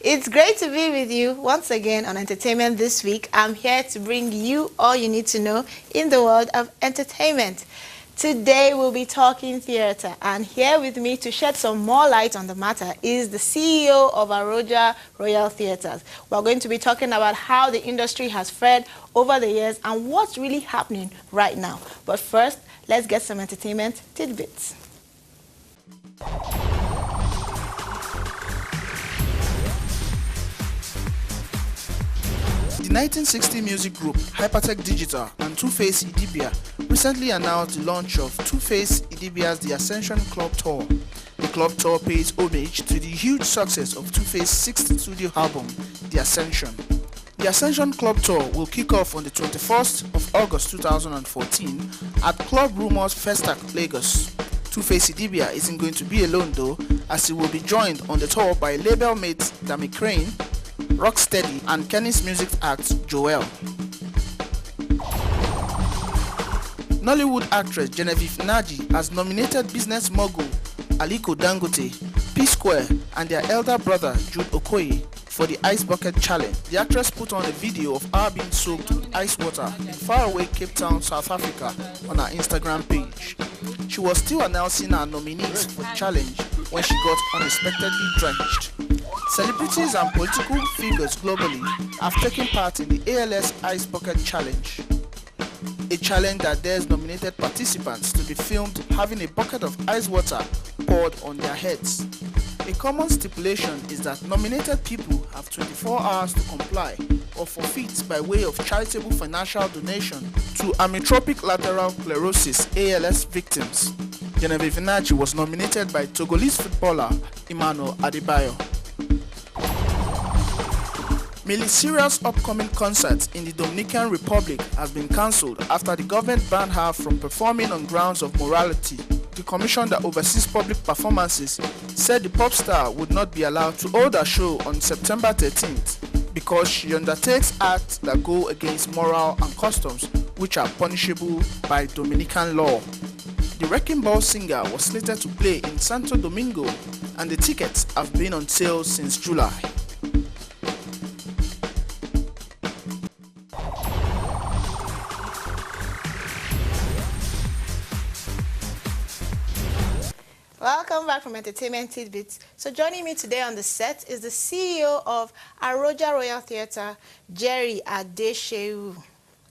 It's great to be with you once again on Entertainment This Week. I'm here to bring you all you need to know in the world of entertainment. Today we'll be talking theater, and here with me to shed some more light on the matter is the CEO of Arojah Royal Theatres. We're going to be talking about how the industry has fared over the years and what's really happening right now. But first, let's get some entertainment tidbits. The 1960 music group Hypertech Digital and Two-Face Idibia recently announced the launch of Two-Face Idibia's The Ascension Club Tour. The club tour pays homage to the huge success of Two-Face's sixth studio album, The Ascension. The Ascension Club Tour will kick off on the 21st of August 2014 at Club Rumors Festac, Lagos. Two-Face Idibia isn't going to be alone though, as he will be joined on the tour by label mates Dami Crane, Rocksteady, and Kenny's music act Joel. Nollywood actress Genevieve Naji has nominated business mogul Aliko Dangote, P-Square, and their elder brother Jude Okoye for the Ice Bucket Challenge. The actress put on a video of her being soaked with ice water in faraway Cape Town, South Africa on her Instagram page. She was still announcing her nominees for the challenge when she got unexpectedly drenched. Celebrities and political figures globally have taken part in the ALS Ice Bucket Challenge, a challenge that dares nominated participants to be filmed having a bucket of ice water poured on their heads. A common stipulation is that nominated people have 24 hours to comply or forfeit by way of charitable financial donation to amyotrophic lateral sclerosis ALS victims. Genevieve Naji was nominated by Togolese footballer Emmanuel Adebayo. Miley Cyrus's upcoming concert in the Dominican Republic has been cancelled after the government banned her from performing on grounds of morality. The commission that oversees public performances said the pop star would not be allowed to hold a show on September 13th because she undertakes acts that go against moral and customs which are punishable by Dominican law. The Wrecking Ball singer was slated to play in Santo Domingo, and the tickets have been on sale since July. Welcome back from Entertainment Tidbits. So joining me today on the set is the CEO of Arojah Royal Theatre, Jerry Adesewo.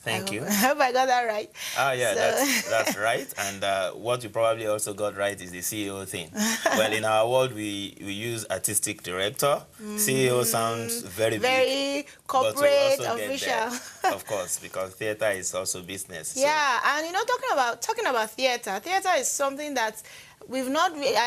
Thank you. I hope I got that right. Yeah, so that's right. And what you probably also got right is the CEO thing. Well, in our world, we use artistic director. CEO sounds very big, corporate, official. Of course, because theater is also business. Yeah, so. And you know, talking about theater is something that I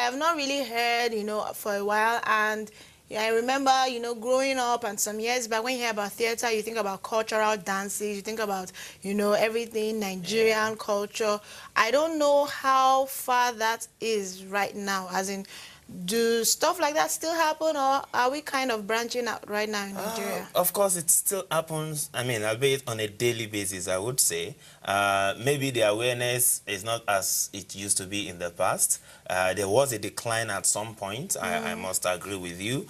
have not really heard, you know, for a while. And I remember, you know, growing up and some years back, when you hear about theater, you think about cultural dances, you think about, you know, everything, Nigerian culture. I don't know how far that is right now, as in, do stuff like that still happen, or are we kind of branching out right now in Nigeria? Of course, it still happens. I mean, albeit on a daily basis, I would say. Maybe the awareness is not as it used to be in the past. There was a decline at some point, I must agree with you.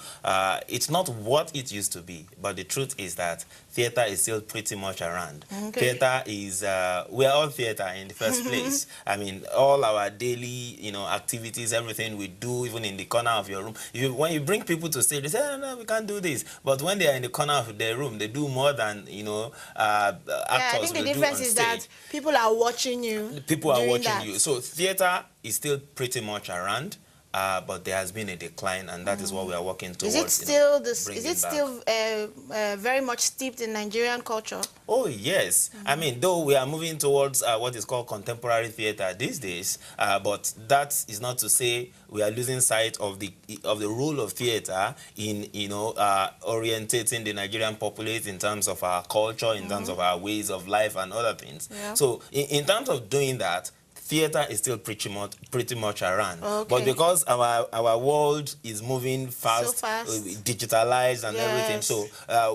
It's not what it used to be, but the truth is that theater is still pretty much around. Okay. Theater is, we're all theater in the first place. I mean, all our daily, you know, activities, everything we do, even in the corner of your room. When you bring people to stage, they say, oh, no, we can't do this. But when they are in the corner of their room, they do more than, you know, actors will do on stage. I think the difference is that people are watching you. People are watching you. So theater is still pretty much around. But there has been a decline, and that is what we are working towards. Is it still very much steeped in Nigerian culture? Oh yes. I mean, though we are moving towards what is called contemporary theater these days, but that is not to say we are losing sight of the role of theater in, you know, orientating the Nigerian populace in terms of our culture, in terms of our ways of life and other things. Yeah. So in terms of doing that, theater is still pretty much around. Okay. But because our world is moving fast, digitalized and everything, so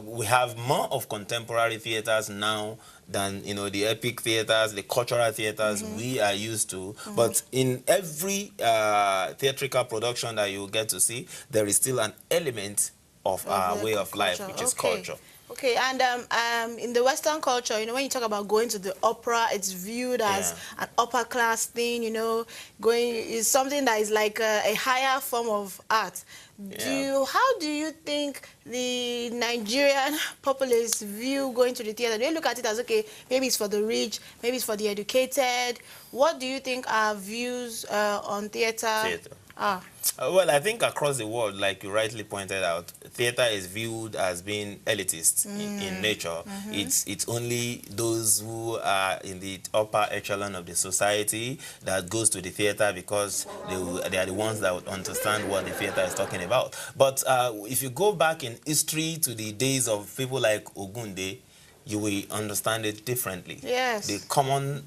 we have more of contemporary theaters now than the epic theaters, the cultural theaters we are used to. But in every theatrical production that you get to see, there is still an element of our way of life, which is culture. Okay, and in the Western culture, when you talk about going to the opera, it's viewed as an upper class thing. Going is something that is like a higher form of art. How do you think the Nigerian populace view going to the theater? Do they look at it as, okay, maybe it's for the rich, maybe it's for the educated? What do you think are views on theater? Well, I think across the world, like you rightly pointed out, theater is viewed as being elitist in nature. It's only those who are in the upper echelon of the society that goes to the theater because they are the ones that would understand what the theater is talking about. But if you go back in history to the days of people like Ogunde, you will understand it differently. Yes. The common,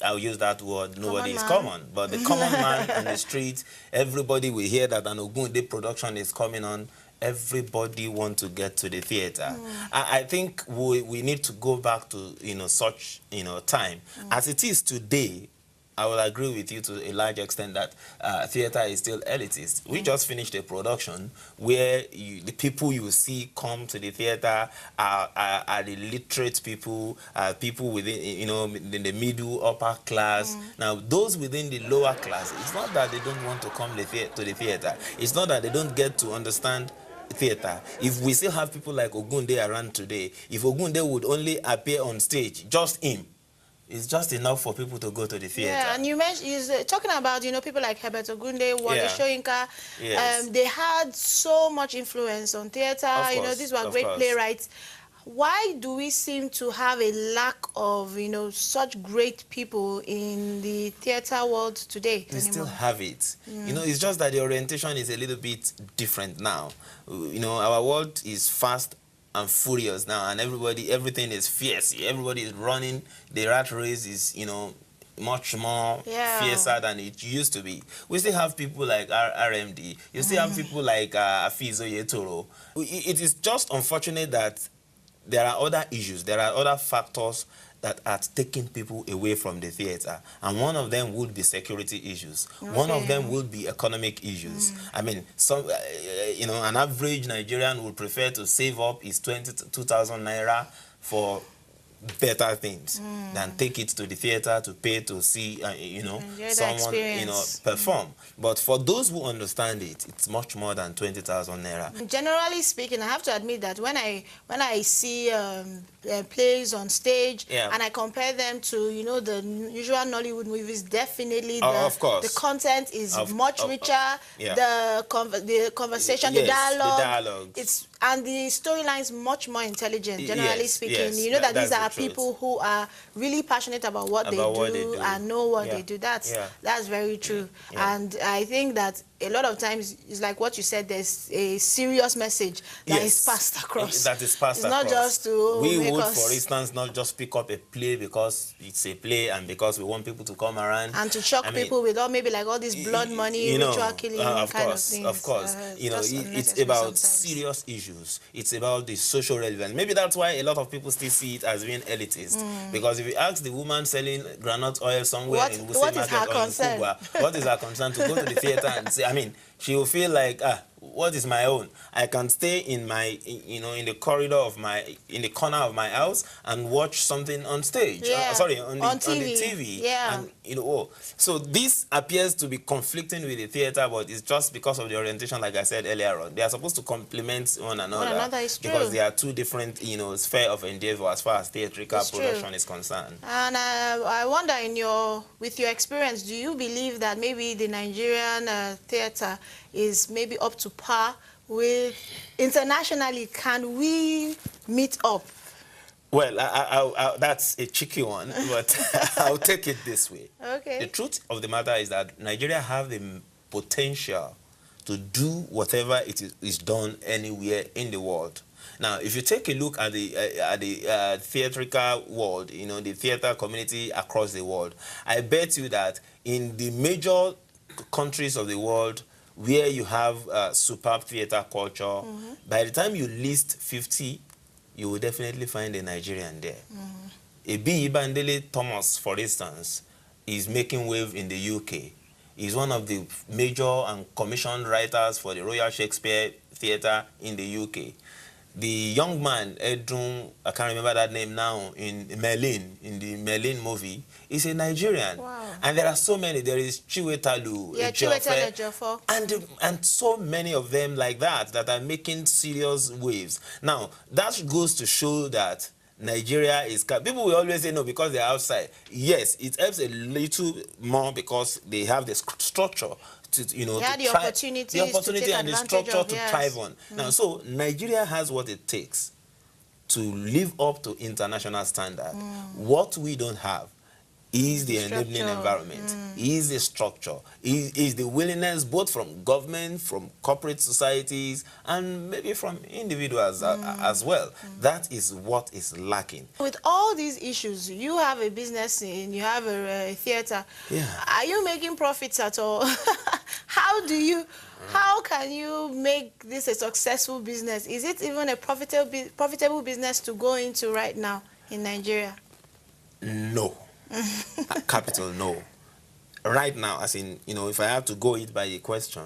I'll use that word, nobody is common, but the common man on the street, everybody will hear that an Ogunde production is coming on. Everybody want to get to the theater. I think we need to go back to such time. As it is today, I will agree with you to a large extent that theater is still elitist. We just finished a production where the people you see come to the theater are the literate people, people within, in the middle, upper class. Now, those within the lower class, it's not that they don't want to come to the theater. It's not that they don't get to understand theater. If we still have people like Ogunde around today, if Ogunde would only appear on stage, just him, it's just enough for people to go to the theater. Yeah, and you mentioned, talking about, people like Herbert Ogunde, Wole Soyinka, they had so much influence on theater. These were great playwrights. Why do we seem to have a lack of, such great people in the theater world today? We still have it. It's just that the orientation is a little bit different now. Our world is fast and furious now, and everything is fierce. Everybody is running. The rat race is, much more fiercer than it used to be. We still have people like RMD. You still have people like Afizo Yetoro. It is just unfortunate that there are other issues. There are other factors that are taking people away from the theater, and one of them would be security issues. One of them would be economic issues. I mean, an average Nigerian would prefer to save up his 22,000 naira for better things than take it to the theater to pay to see someone perform. But for those who understand it, it's much more than 20,000 naira. Generally speaking, I have to admit that when I see plays on stage and I compare them to the usual Nollywood movies, definitely the content is much richer. The conversation, the dialogue, and the storyline is much more intelligent. Generally speaking, that these are people who are really passionate about what they do and know what they do. That's very true. And I think that a lot of times it's like what you said. There's a serious message that is passed across. That is passed across. It's not just to for instance, not just pick up a play because it's a play and because we want people to come around and to shock people with maybe like all this blood money, ritual killing kind of things. Of course, it's about serious issues. It's about the social relevance. Maybe that's why a lot of people still see it as being elitist. Because if you ask the woman selling groundnut oil somewhere in Wuse Market or in Kubwa, what is her concern to go to the theater and say, I mean, she will feel like, what is my own? I can stay in my, in the corridor of in the corner of my house and watch something on stage. On the TV. And, so this appears to be conflicting with the theater, but it's just because of the orientation, like I said earlier on. They are supposed to complement one another. Because they are two different, sphere of endeavor as far as theatrical production is concerned. And I wonder, with your experience, do you believe that maybe the Nigerian theater is maybe up to par with internationally? Can we meet up? Well, that's a tricky one, but I'll take it this way. Okay. The truth of the matter is that Nigeria have the potential to do whatever it is done anywhere in the world. Now, if you take a look at the theatrical world, the theater community across the world, I bet you that in the major countries of the world where you have superb theater culture, by the time you list 50, you will definitely find a Nigerian there. A B. Bandele Thomas, for instance, is making wave in the UK. He's one of the major and commissioned writers for the Royal Shakespeare Theatre in the UK. The young man, Edun, I can't remember that name now, in Merlin, in the Merlin movie, is a Nigerian. Wow. And there are so many. There is Chiwetalu, Chiwetalu, and so many of them like that are making serious waves. Now, that goes to show that Nigeria is... People will always say no because they're outside. Yes, it helps a little more because they have the structure to, the opportunity and the structure to thrive on. Now, so Nigeria has what it takes to live up to international standard. What we don't have is the enabling environment, is the structure, is the willingness both from government, from corporate societies, and maybe from individuals as well. That is what is lacking. With all these issues, you have a business and you have a theater. Yeah. Are you making profits at all? How can you make this a successful business? Is it even a profitable business to go into right now in Nigeria? No. Capital no. Right now, as in, if I have to go it by a question,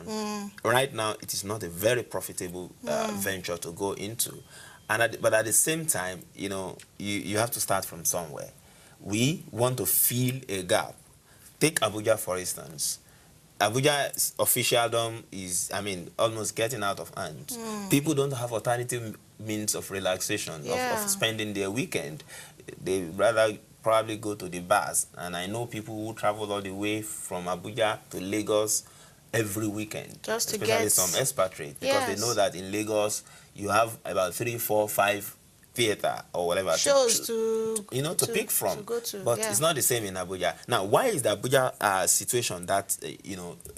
right now it is not a very profitable venture to go into. But at the same time, you have to start from somewhere. We want to fill a gap. Take Abuja, for instance. Abuja's officialdom is, almost getting out of hand. People don't have alternative means of relaxation, of spending their weekend. They rather probably go to the bars. And I know people who travel all the way from Abuja to Lagos every weekend. Just to especially get... some expatriates. Because they know that in Lagos, you have about 3, 4, 5 theater or whatever shows to pick from. To go to, but it's not the same in Abuja. Now, why is the Abuja situation that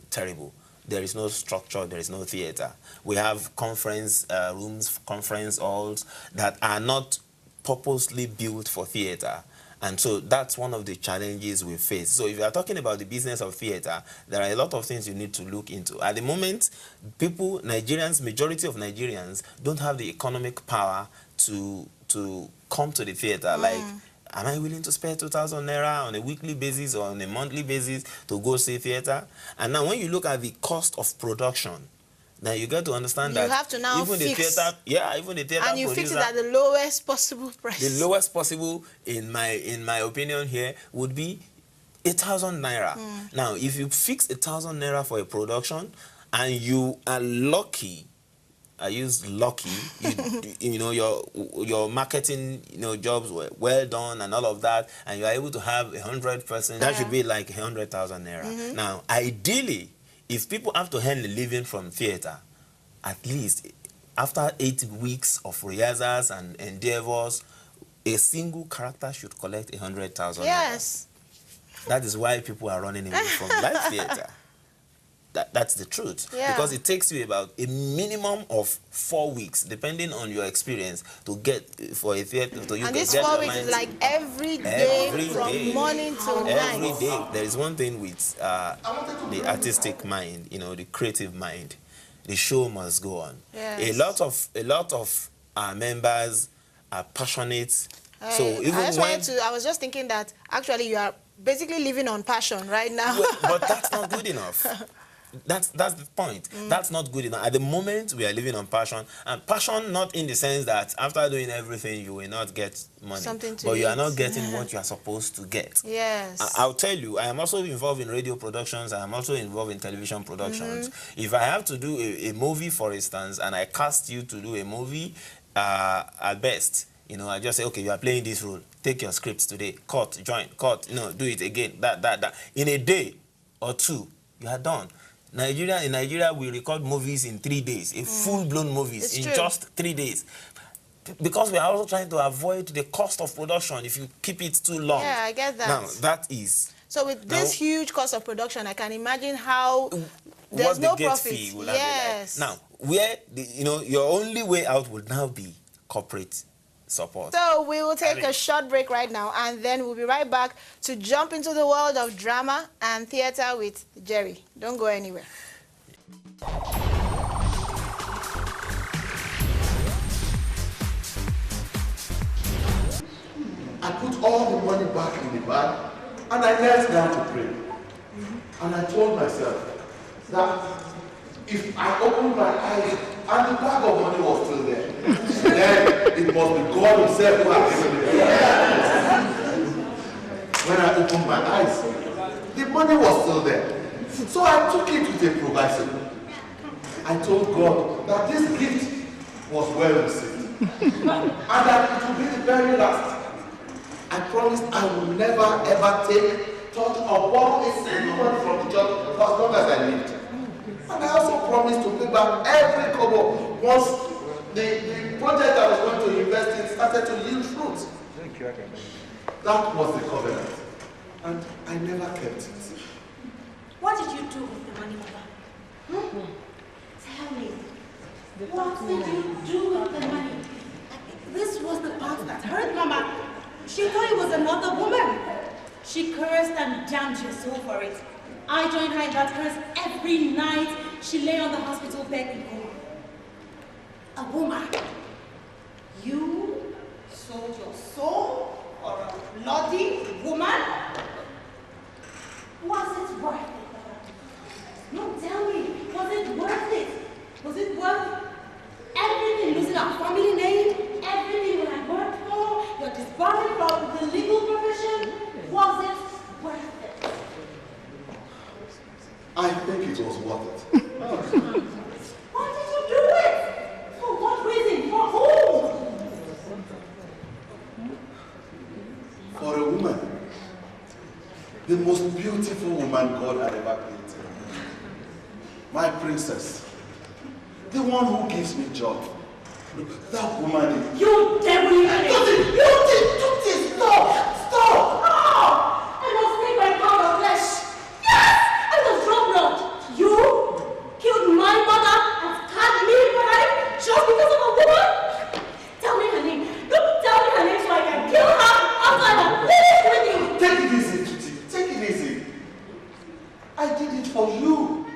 terrible? There is no structure, there is no theater. We have conference rooms, conference halls that are not purposely built for theater. And so that's one of the challenges we face. So if you are talking about the business of theater, there are a lot of things you need to look into. At the moment, majority of Nigerians don't have the economic power to come to the theater. Like, am I willing to spend 2,000 naira on a weekly basis or on a monthly basis to go see theater? And now when you look at the cost of production, now you get to understand that you have to now even the theater and you fix it at the lowest possible price. The lowest possible, in my opinion here, would be 1,000 naira. Now, if you fix 1,000 naira for a production, and you are lucky, I use lucky, your marketing jobs were well done and all of that, and you are able to have 100%, that should be like 100,000 naira. Now, ideally, if people have to earn a living from theater, at least after 8 weeks of rehearsals and endeavors, a single character should collect 100,000. Yes. That is why people are running away from live theater. That's the truth. Yeah. Because it takes you about a minimum of 4 weeks, depending on your experience, to get for a theater. And this 4 weeks is like every day from morning till night. Every day. There is one thing with the artistic mind, the creative mind. The show must go on. Yes. A lot of our members are passionate. So even I was just thinking that actually you are basically living on passion right now. But that's not good enough. That's the point. That's not good enough. At the moment, we are living on passion. And passion not in the sense that after doing everything, you will not get money. But you are not getting what you are supposed to get. Yes. I'll tell you, I am also involved in radio productions. I am also involved in television productions. If I have to do a movie, for instance, and I cast you to do a movie, at best, I just say, okay, you are playing this role. Take your scripts today. Cut, join, cut, do it again. That. In a day or two, you are done. In Nigeria, we record movies in 3 days, full-blown movies in just 3 days. Because we are also trying to avoid the cost of production if you keep it too long. Yeah, I get that. Now, that is... So with this huge cost of production, I can imagine how there's no profit. Yes. Now, where, your only way out would now be corporate support. So we will take a short break right now, and then we'll be right back to jump into the world of drama and theater with Jerry. Don't go anywhere. I put all the money back in the bag and I knelt down to pray. And I told myself that if I opened my eyes and the bag of money was still there, then it must be God himself who had given it. When I opened my eyes, the money was still there. So I took it with a proviso. I told God that this gift was well received and that it would be the very last. I promised I would never ever take, touch or borrow a single money from the church for as long as I lived. And I also promised to pay back every kobo once the project I was going to invest in started to yield fruit. That was the covenant. And I never kept it. What did you do with the money, Mama? Tell me. What did you do with the money? This was the part that hurt Mama. She thought it was another woman. She cursed and damned your soul for it. I joined her in that curse every night. She lay on the hospital bed in coma. A woman. You sold your soul for a bloody woman? Was it worth it? No, tell me, was it worth it? Was it worth everything, losing our family name, everything you had worked for, your disbarment from the legal profession? Was it worth it? I think it was worth it. What did you do it? For what reason? For whom? For a woman, the most beautiful woman God had ever created. My princess, the one who gives me joy. That woman is... You devil! Tutti, stop! Oh, I must take my pound of flesh. Yes! I must draw blood. You killed my mother and stabbed me in my life just because of a woman? Tell me her name. Don't tell me her name so I can kill her after I have finished with you. Take it easy, Tutti. Take it easy. I did it for you.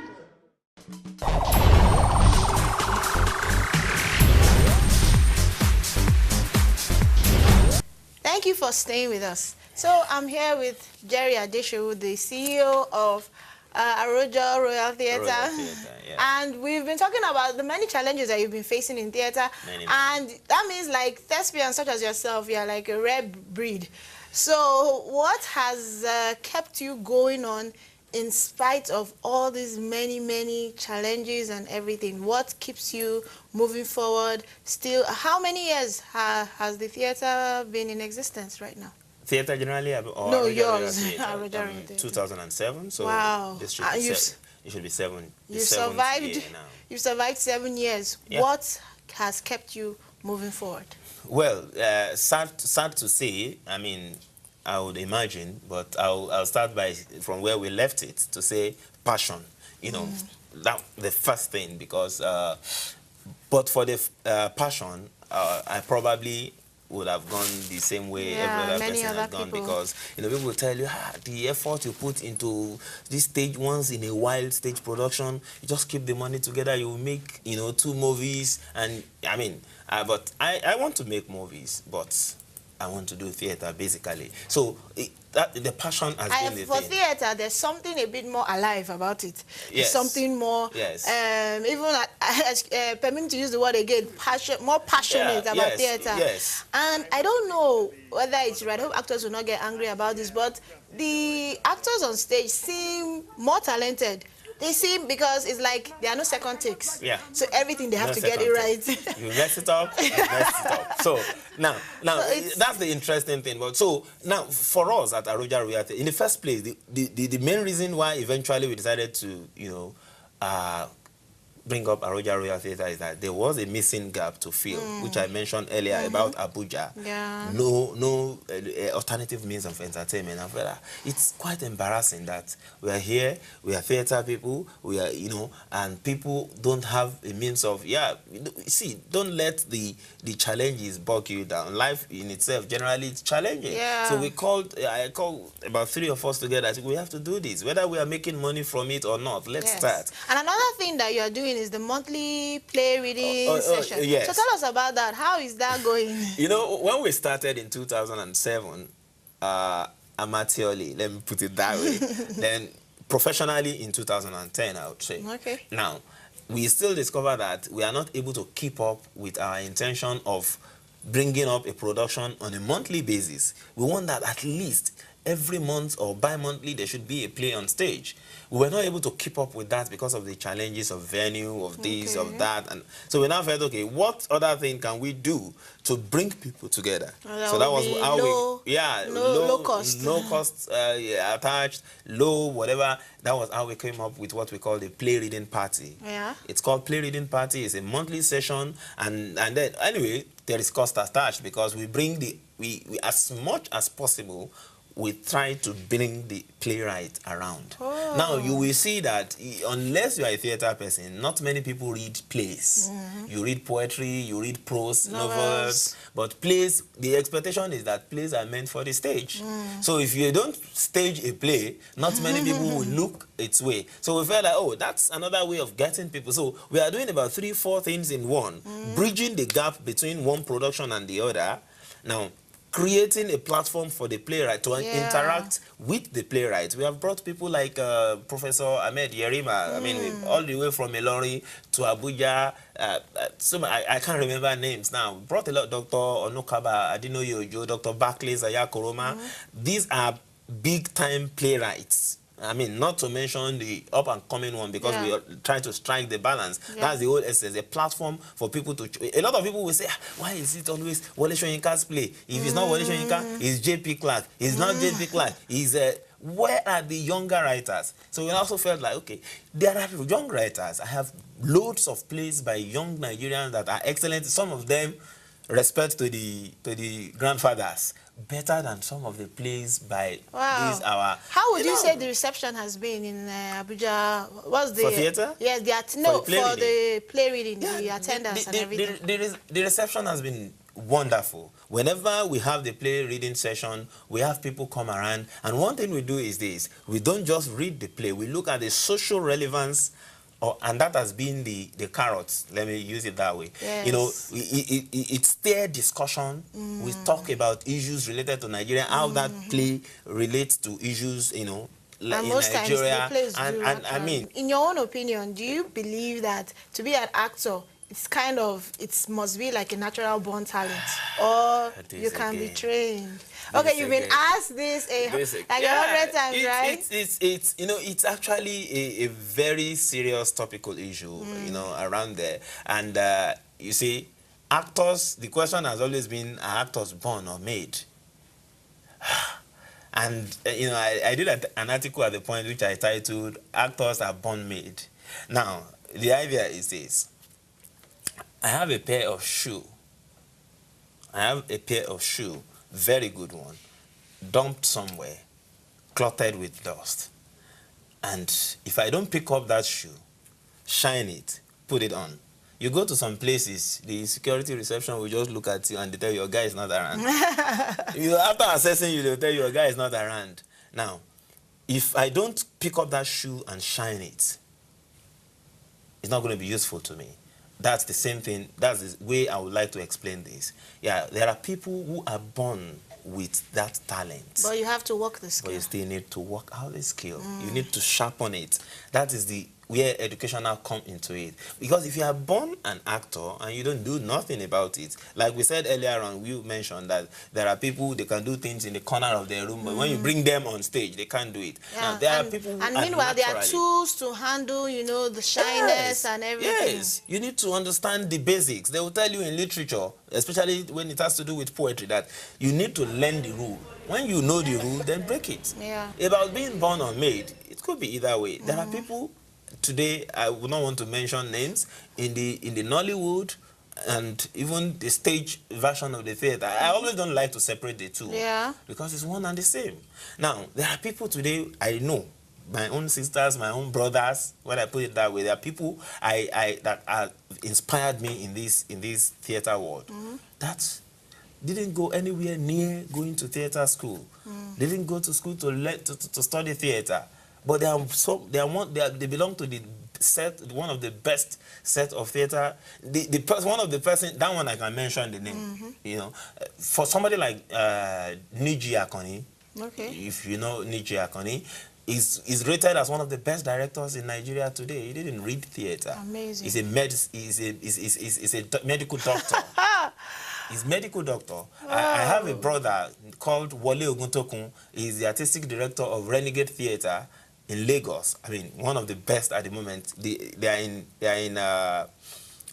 Thank you for staying with us. So I'm here with Jerry Adesewo, the CEO of Arojah Royal Theatre. Yeah. And we've been talking about the many challenges that you've been facing in theatre. And that means like thespians such as yourself, you're like a rare breed. So what has kept you going on in spite of all these many challenges and everything? What keeps you moving forward still? How many years has the theatre been in existence right now? Theatre generally? Or No, yours. 2007. So wow. This should be it should be seven. You've survived 7 years. Yeah. What has kept you moving forward? Well, sad to say, I mean, I would imagine, but I'll start from where we left it to say passion. You know, that the first thing, because but for the passion, I probably would have gone the same way every other person has gone, because you know, people will tell you the effort you put into this stage, once in a while stage production, you just keep the money together, you will make, you know, 2 movies, and I mean, but I want to make movies, but I want to do theatre basically. So the passion has been the for thing. theatre, there's something a bit more alive about it. Yes. Something more, yes. Even permit me to use the word again, more passionate about theatre. Yes. And I don't know whether it's right. I hope actors will not get angry about this, but the actors on stage seem more talented. They seem, because it's like there are no second takes. Yeah. So everything they have to get it right. You mess it up, you mess it up. So now so that's the interesting thing. But so now for us at Arojah Royal Theatre, in the first place, the main reason why eventually we decided to, you know, bring up Arojah Royal Theatre is that there was a missing gap to fill, which I mentioned earlier about Abuja. Yeah. No alternative means of entertainment. And it's quite embarrassing that we are here, we are theatre people, we are, you know, and people don't have a means of, see, don't let the challenges bog you down. Life in itself, generally, it's challenging. Yeah. So I called about 3 of us together. I said, we have to do this, whether we are making money from it or not. Let's start. And another thing that you're doing doing is the monthly play reading session. Yes. So tell us about that. How is that going? You know, when we started in 2007, amateurly, let me put it that way, then professionally in 2010, I would say. Okay. Now, we still discover that we are not able to keep up with our intention of bringing up a production on a monthly basis. We want that at least every month or bi-monthly there should be a play on stage. We were not able to keep up with that because of the challenges of venue, of this, of that. And so we now felt, okay, what other thing can we do to bring people together? So that was how low cost. No cost attached, low, whatever. That was how we came up with what we call the play reading party. Yeah. It's called play reading party. It's a monthly session, and then anyway there is cost attached because we bring we as much as possible we try to bring the playwright around. Oh. Now, you will see that unless you are a theater person, not many people read plays. You read poetry, you read prose, novels, but plays, the expectation is that plays are meant for the stage. So if you don't stage a play, not many people will look its way. So we felt like, oh, that's another way of getting people. So we are doing about 3-4 things in one, bridging the gap between one production and the other. Now, creating a platform for the playwright to interact with the playwright. We have brought people like Professor Ahmed Yerima, I mean, all the way from Ilori to Abuja. So I can't remember names now. We brought a lot, Dr. Onukaba, Adinoyojo, Dr. Barclays, Ayakoroma. These are big-time playwrights. I mean, not to mention the up-and-coming one, because we are trying to strike the balance. That's the whole essence, a platform for people to... A lot of people will say, why is it always Wole Soyinka's play? If it's not Wole Soyinka, it's J.P. Clark. It's not J.P. Clark. It's... where are the younger writers? So we also felt like, okay, there are young writers. I have loads of plays by young Nigerians that are excellent. Some of them, respect to the grandfathers, better than some of the plays by these our... How would you say the reception has been in Abuja? What's the... For theatre? Yes, for the play reading, the attendance and everything. The reception has been wonderful. Whenever we have the play reading session, we have people come around, and one thing we do is this: we don't just read the play, we look at the social relevance, and that has been the carrots, let me use it that way. Yes. You know, it stirred discussion. We talk about issues related to Nigeria, how that play relates to issues, you know, and in most Nigeria. times the plays do, and I mean, in your own opinion, do you believe that to be an actor, it's kind of, it must be like a natural born talent, or you can be trained? Okay, you've been asked this like 100 times, right? It's you know, it's actually a very serious topical issue, you know, around there. And you see, actors, the question has always been, are actors born or made? And you know, I did an article at the point which I titled, "Actors Are Born Made." Now, the idea is this: I have a pair of shoe. Very good one, dumped somewhere, cluttered with dust. And if I don't pick up that shoe, shine it, put it on, you go to some places, the security reception will just look at you and they tell you your guy is not around. After assessing you, they'll tell you your guy is not around. Now, if I don't pick up that shoe and shine it, it's not going to be useful to me. That's the same thing. That's the way I would like to explain this. Yeah, there are people who are born with that talent. But you have to work the skill. But you still need to work out the skill. You need to sharpen it. That is where education now come into it. Because if you are born an actor and you don't do nothing about it, like we said earlier on, we mentioned that there are people, they can do things in the corner of their room, but when you bring them on stage, they can't do it. Now, there are people who and meanwhile, there are tools to handle, you know, the shyness and everything. Yes, you need to understand the basics. They will tell you in literature, especially when it has to do with poetry, that you need to learn the rule. When you know the rule, then break it. Yeah. About being born or made, it could be either way. There are people today, I would not want to mention names, in the Nollywood and even the stage version of the theater. I always don't like to separate the two. Yeah. Because it's one and the same. Now, there are people today, I know, my own sisters, my own brothers, when I put it that way, there are people that have inspired me in this theater world. That didn't go anywhere near going to theater school. Didn't go to school to study theater. But they belong to the one of the best set of theater. One of the person, that one I can mention the name. You know, for somebody like Niji Akoni. Okay. If you know Niji Akoni, is rated as one of the best directors in Nigeria today. He didn't read theater. Amazing. He's a medical doctor. He's medical doctor. Wow. I have a brother called Wale Oguntokun. He's the artistic director of Renegade Theatre in Lagos. I mean, one of the best at the moment. They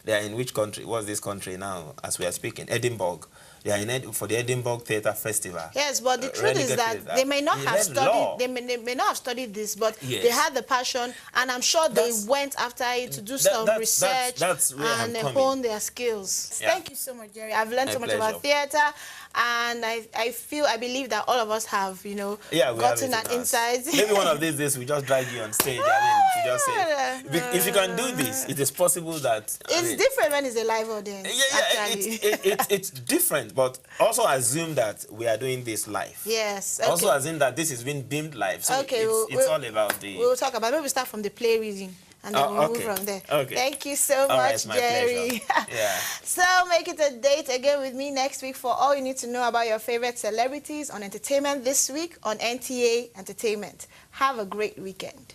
are in which country? What's this country now? As we are speaking, Edinburgh. They are for the Edinburgh Theatre Festival. Yes, but the truth is that they may not have studied. They may not have studied this, but they had the passion, and I'm sure they went after it to do some research and hone their skills. Yeah. Thank you so much, Jerry. I've learned so much about theatre, and I believe that all of us have, you know, gotten an insight. Maybe one of these days we just drag you on stage. I mean, to just say, if you can do this, it is possible that it's different when it's a live audience. It's different. But also assume that we are doing this live. Yes. Okay. Also assume that this is being beamed live. So okay, it's all about the... We'll talk about it. Maybe we start from the play reading and then we'll move from there. Okay. Thank you so much, Jerry. Yeah. So make it a date again with me next week for all you need to know about your favorite celebrities on entertainment this week on NTA Entertainment. Have a great weekend.